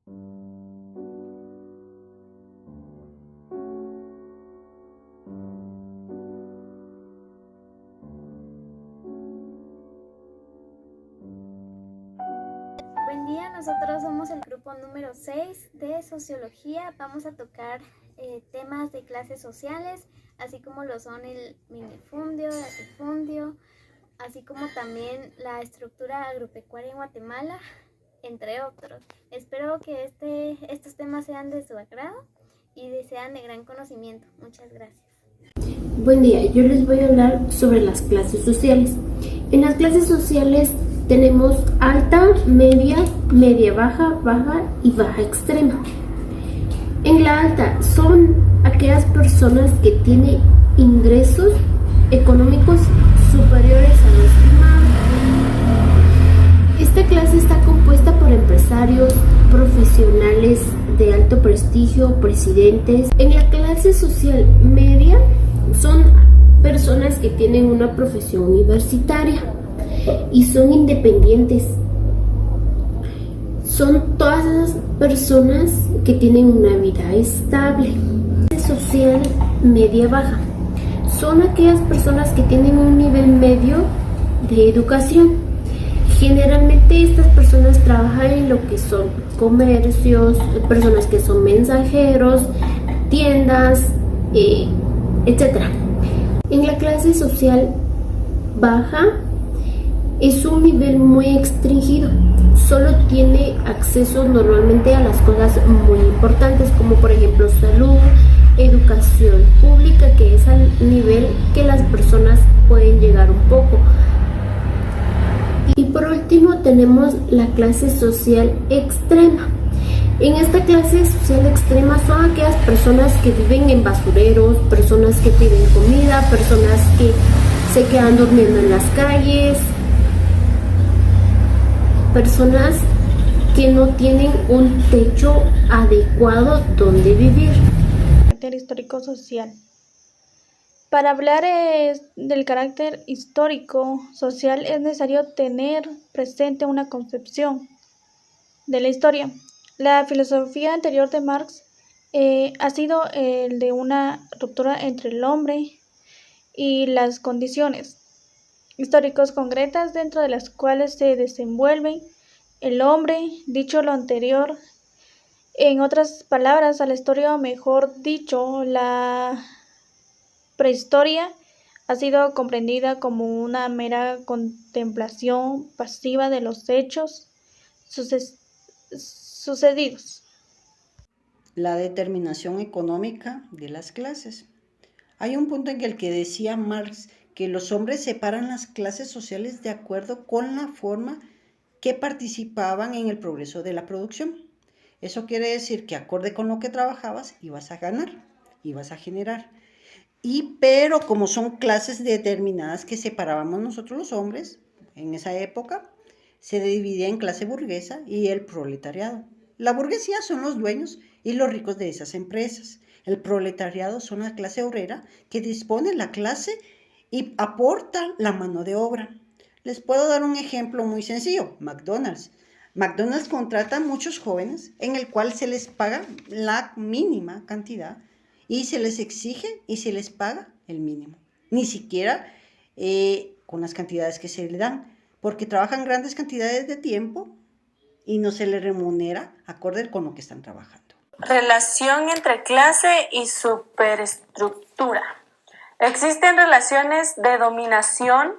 Buen día, nosotros somos el grupo número 6 de Sociología. Vamos a tocar temas de clases sociales, así como lo son el minifundio, el latifundio, así como también la estructura agropecuaria en Guatemala, entre otros. Espero que estos temas sean de su agrado y sean de gran conocimiento. Muchas gracias. Buen día, yo les voy a hablar sobre las clases sociales. En las clases sociales tenemos alta, media, media baja, baja y baja extrema. En la alta son aquellas personas que tienen ingresos económicos superiores a lo estimado. Esta clase está compuesta por empresarios, profesionales de alto prestigio, presidentes. En la clase social media son personas que tienen una profesión universitaria y son independientes. Son todas esas personas que tienen una vida estable. Social media baja son aquellas personas que tienen un nivel medio de educación. Generalmente estas personas trabajan en lo que son comercios, personas que son mensajeros, tiendas, etc. En la clase social baja es un nivel muy restringido, solo tiene acceso normalmente a las cosas muy importantes como por ejemplo salud, educación pública, que es al nivel que las personas pueden llegar un poco. Y por último tenemos la clase social extrema. En esta clase social extrema son aquellas personas que viven en basureros, personas que piden comida, personas que se quedan durmiendo en las calles, personas que no tienen un techo adecuado donde vivir. Carácter histórico social. Para hablar del carácter histórico social es necesario tener presente una concepción de la historia. La filosofía anterior de Marx ha sido el de una ruptura entre el hombre y las condiciones históricos concretas dentro de las cuales se desenvuelve el hombre. Dicho lo anterior, en otras palabras, a la historia, o mejor dicho, la prehistoria ha sido comprendida como una mera contemplación pasiva de los hechos sucedidos. La determinación económica de las clases. Hay un punto en el que decía Marx que los hombres separan las clases sociales de acuerdo con la forma que participaban en el progreso de la producción. Eso quiere decir que acorde con lo que trabajabas ibas a ganar, ibas a generar. Pero como son clases determinadas que separábamos nosotros los hombres, en esa época se dividía en clase burguesa y el proletariado. La burguesía son los dueños y los ricos de esas empresas. El proletariado son la clase obrera que dispone la clase y aporta la mano de obra. Les puedo dar un ejemplo muy sencillo, McDonald's. McDonald's contrata a muchos jóvenes en el cual se les paga la mínima cantidad y se les exige y se les paga el mínimo. Ni siquiera con las cantidades que se le dan, porque trabajan grandes cantidades de tiempo y no se les remunera acorde con lo que están trabajando. Relación entre clase y superestructura. Existen relaciones de dominación.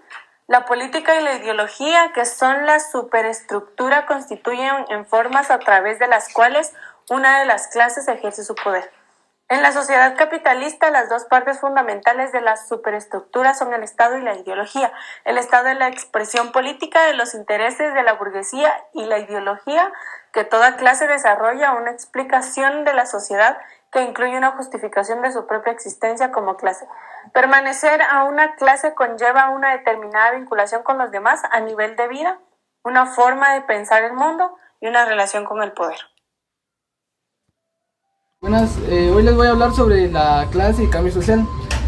La política y la ideología, que son la superestructura, constituyen en formas a través de las cuales una de las clases ejerce su poder. En la sociedad capitalista, las dos partes fundamentales de la superestructura son el Estado y la ideología. El Estado es la expresión política de los intereses de la burguesía y la ideología, que toda clase desarrolla una explicación de la sociedad que incluye una justificación de su propia existencia como clase. Permanecer a una clase conlleva una determinada vinculación con los demás a nivel de vida, una forma de pensar el mundo y una relación con el poder. Buenas, hoy les voy a hablar sobre la clase y cambio social.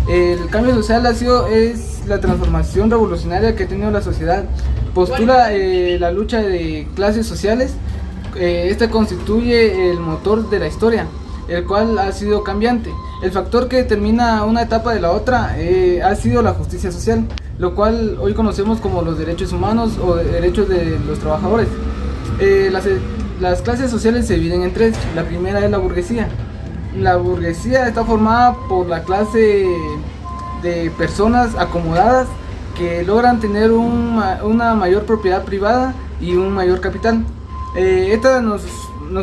El cambio social es la transformación revolucionaria que ha tenido la sociedad. Postula la lucha de clases sociales Este constituye el motor de la historia, el cual ha sido cambiante. El factor que determina una etapa de la otra ha sido la justicia social, lo cual hoy conocemos como los derechos humanos o derechos de los trabajadores. Las clases sociales se dividen en tres. La primera es la burguesía. La burguesía está formada por la clase de personas acomodadas que logran tener una mayor propiedad privada y un mayor capital. Esta nos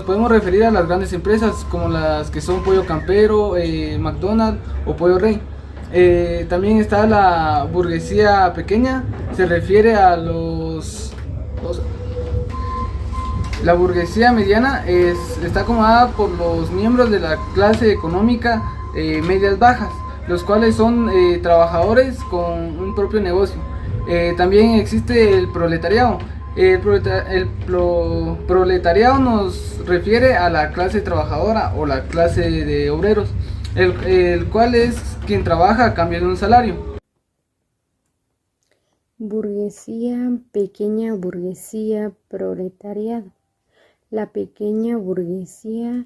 podemos referir a las grandes empresas como las que son Pollo Campero, McDonald's o Pollo Rey. También está la burguesía pequeña, se refiere a la burguesía mediana está acomodada por los miembros de la clase económica medias bajas, los cuales son trabajadores con un propio negocio. También existe el proletariado. El proletariado nos refiere a la clase trabajadora o la clase de obreros, el cual es quien trabaja a cambio de un salario. Burguesía, pequeña burguesía, proletariado. La pequeña burguesía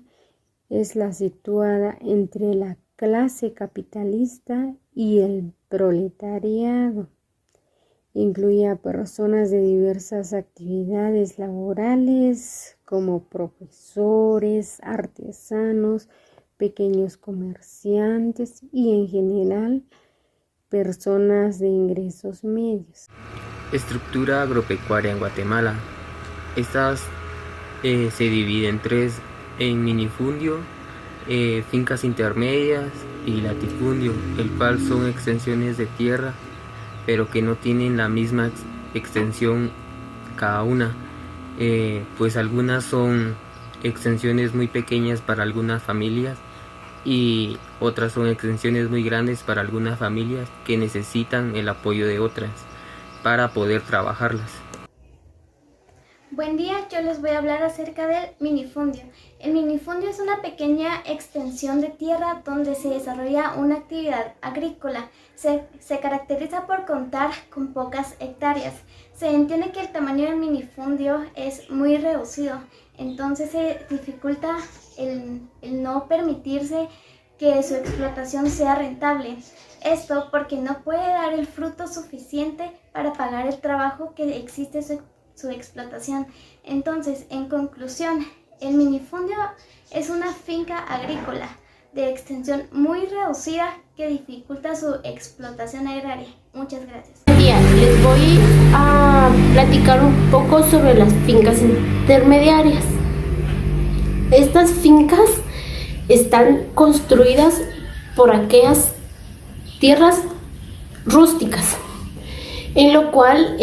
es la situada entre la clase capitalista y el proletariado. Incluye a personas de diversas actividades laborales como profesores, artesanos, pequeños comerciantes y en general personas de ingresos medios. Estructura agropecuaria en Guatemala. Estas se dividen en tres: en minifundio, fincas intermedias y latifundio, el cual son extensiones de tierra pero que no tienen la misma extensión cada una, pues algunas son extensiones muy pequeñas para algunas familias y otras son extensiones muy grandes para algunas familias que necesitan el apoyo de otras para poder trabajarlas. Buen día, yo les voy a hablar acerca del minifundio. El minifundio es una pequeña extensión de tierra donde se desarrolla una actividad agrícola. Se caracteriza por contar con pocas hectáreas. Se entiende que el tamaño del minifundio es muy reducido, entonces se dificulta el no permitirse que su explotación sea rentable. Esto porque no puede dar el fruto suficiente para pagar el trabajo que existe su explotación. Entonces, en conclusión, el minifundio es una finca agrícola de extensión muy reducida que dificulta su explotación agraria. Muchas gracias. Les voy a platicar un poco sobre las fincas intermediarias. Estas fincas están construidas por aquellas tierras rústicas, en lo cual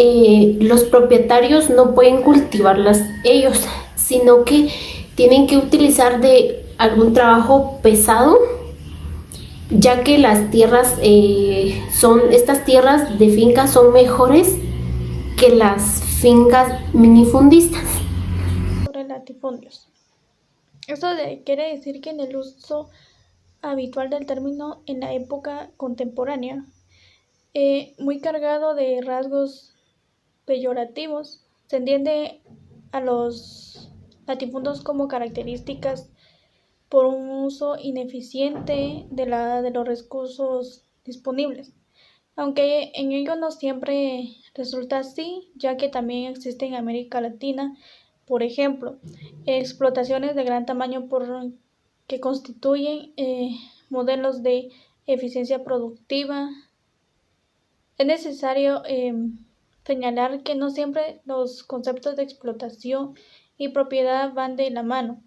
los propietarios no pueden cultivarlas ellos, sino que tienen que utilizar de algún trabajo pesado, ya que las tierras estas tierras de fincas son mejores que las fincas minifundistas. Sobre latifundios. Esto quiere decir que en el uso habitual del término en la época contemporánea, muy cargado de rasgos peyorativos, se entiende a los latifundios como características por un uso ineficiente de los recursos disponibles, aunque en ello no siempre resulta así, ya que también existe en América Latina, por ejemplo, explotaciones de gran tamaño que constituyen modelos de eficiencia productiva. Es necesario señalar que no siempre los conceptos de explotación y propiedad van de la mano.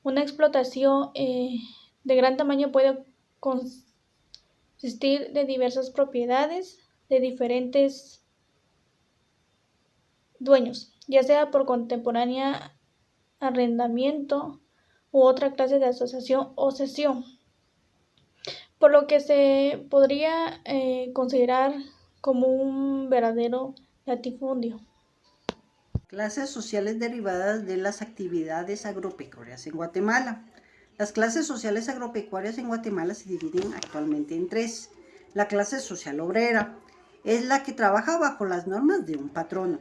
Una explotación de gran tamaño puede consistir de diversas propiedades de diferentes dueños, ya sea por contemporánea, arrendamiento u otra clase de asociación o cesión, por lo que se podría considerar como un verdadero latifundio. Clases sociales derivadas de las actividades agropecuarias en Guatemala. Las clases sociales agropecuarias en Guatemala se dividen actualmente en tres. La clase social obrera es la que trabaja bajo las normas de un patrono.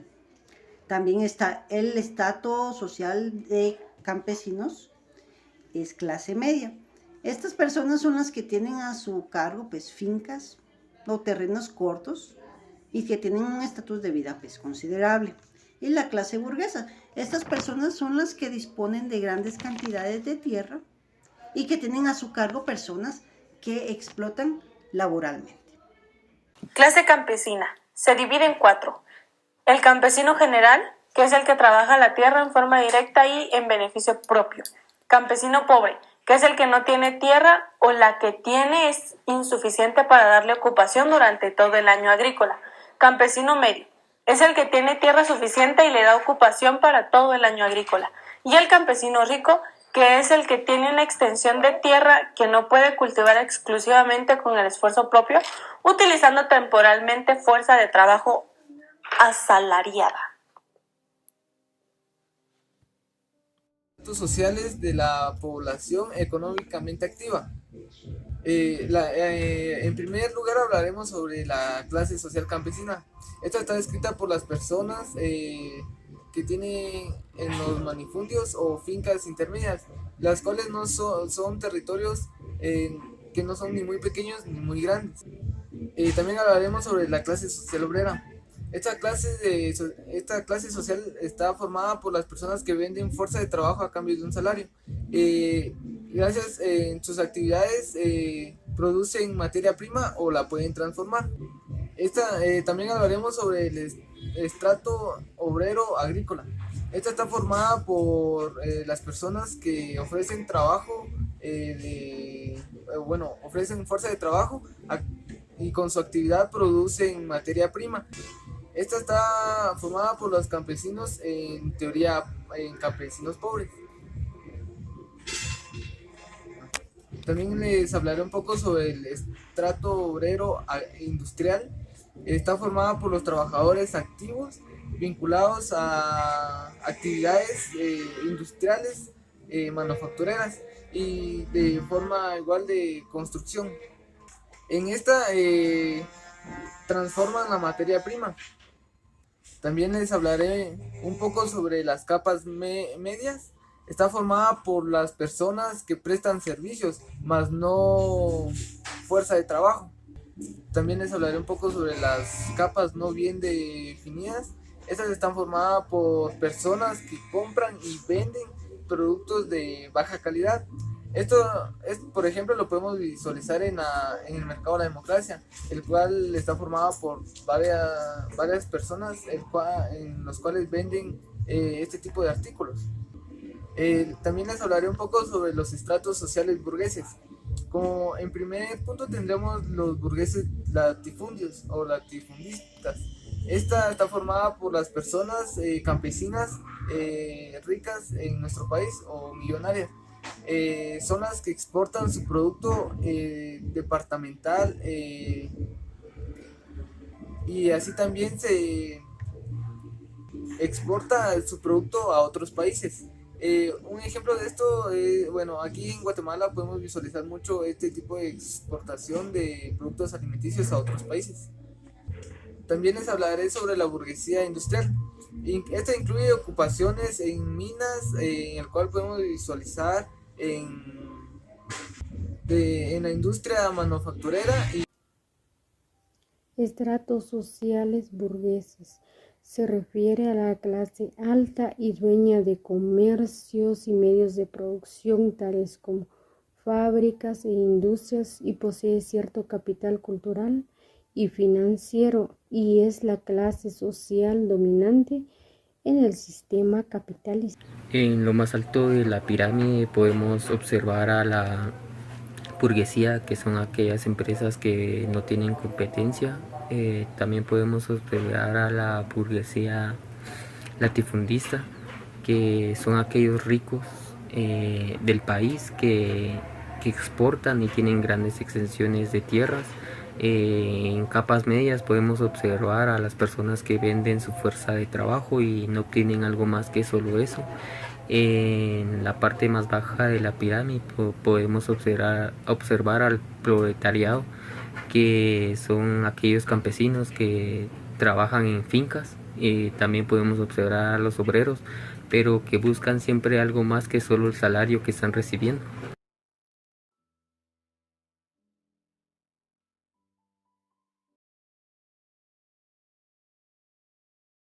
También está el estrato social de campesinos, es clase media. Estas personas son las que tienen a su cargo pues fincas o terrenos cortos y que tienen un estatus de vida pues considerable. Y la clase burguesa, estas personas son las que disponen de grandes cantidades de tierra y que tienen a su cargo personas que explotan laboralmente. Clase campesina. Se divide en 4. El campesino general, que es el que trabaja la tierra en forma directa y en beneficio propio. Campesino pobre, que es el que no tiene tierra o la que tiene es insuficiente para darle ocupación durante todo el año agrícola. Campesino medio, es el que tiene tierra suficiente y le da ocupación para todo el año agrícola. Y el campesino rico, que es el que tiene una extensión de tierra que no puede cultivar exclusivamente con el esfuerzo propio, utilizando temporalmente fuerza de trabajo asalariada. Sociales de la población económicamente activa. En primer lugar hablaremos sobre la clase social campesina. Esta está descrita por las personas que tienen en los manifundios o fincas intermedias, las cuales no son territorios que no son ni muy pequeños ni muy grandes. También hablaremos sobre la clase social obrera. Esta clase social está formada por las personas que venden fuerza de trabajo a cambio de un salario. Gracias en sus actividades producen materia prima o la pueden transformar. También hablaremos sobre el estrato obrero agrícola. Esta está formada por las personas que ofrecen trabajo, ofrecen fuerza de trabajo y con su actividad producen materia prima. Esta está formada por los campesinos, en teoría, en campesinos pobres. También les hablaré un poco sobre el estrato obrero industrial. Está formada por los trabajadores activos vinculados a actividades industriales, manufactureras y de forma igual de construcción. En esta transforman la materia prima. También les hablaré un poco sobre las capas medias. Está formada por las personas que prestan servicios, más no fuerza de trabajo. También les hablaré un poco sobre las capas no bien definidas. Estas están formadas por personas que compran y venden productos de baja calidad. Esto, por ejemplo, lo podemos visualizar en el mercado de la democracia, el cual está formado por varias personas en los cuales venden este tipo de artículos. También les hablaré un poco sobre los estratos sociales burgueses. Como en primer punto tendremos los burgueses latifundios o latifundistas. Esta está formada por las personas campesinas ricas en nuestro país o millonarias. Son las que exportan su producto departamental y así también se exporta su producto a otros países. Un ejemplo de esto, aquí en Guatemala podemos visualizar mucho este tipo de exportación de productos alimenticios a otros países. También les hablaré sobre la burguesía industrial. Esta incluye ocupaciones en minas, en el cual podemos visualizar en la industria manufacturera. Estratos sociales burgueses. Se refiere a la clase alta y dueña de comercios y medios de producción tales como fábricas e industrias y posee cierto capital cultural y financiero y es la clase social dominante en el sistema capitalista. En lo más alto de la pirámide podemos observar a la burguesía, que son aquellas empresas que no tienen competencia. También podemos observar a la burguesía latifundista, que son aquellos ricos del país que exportan y tienen grandes extensiones de tierras. En capas medias podemos observar a las personas que venden su fuerza de trabajo y no obtienen algo más que solo eso. En la parte más baja de la pirámide podemos observar al proletariado, que son aquellos campesinos que trabajan en fincas también podemos observar a los obreros, pero que buscan siempre algo más que solo el salario que están recibiendo.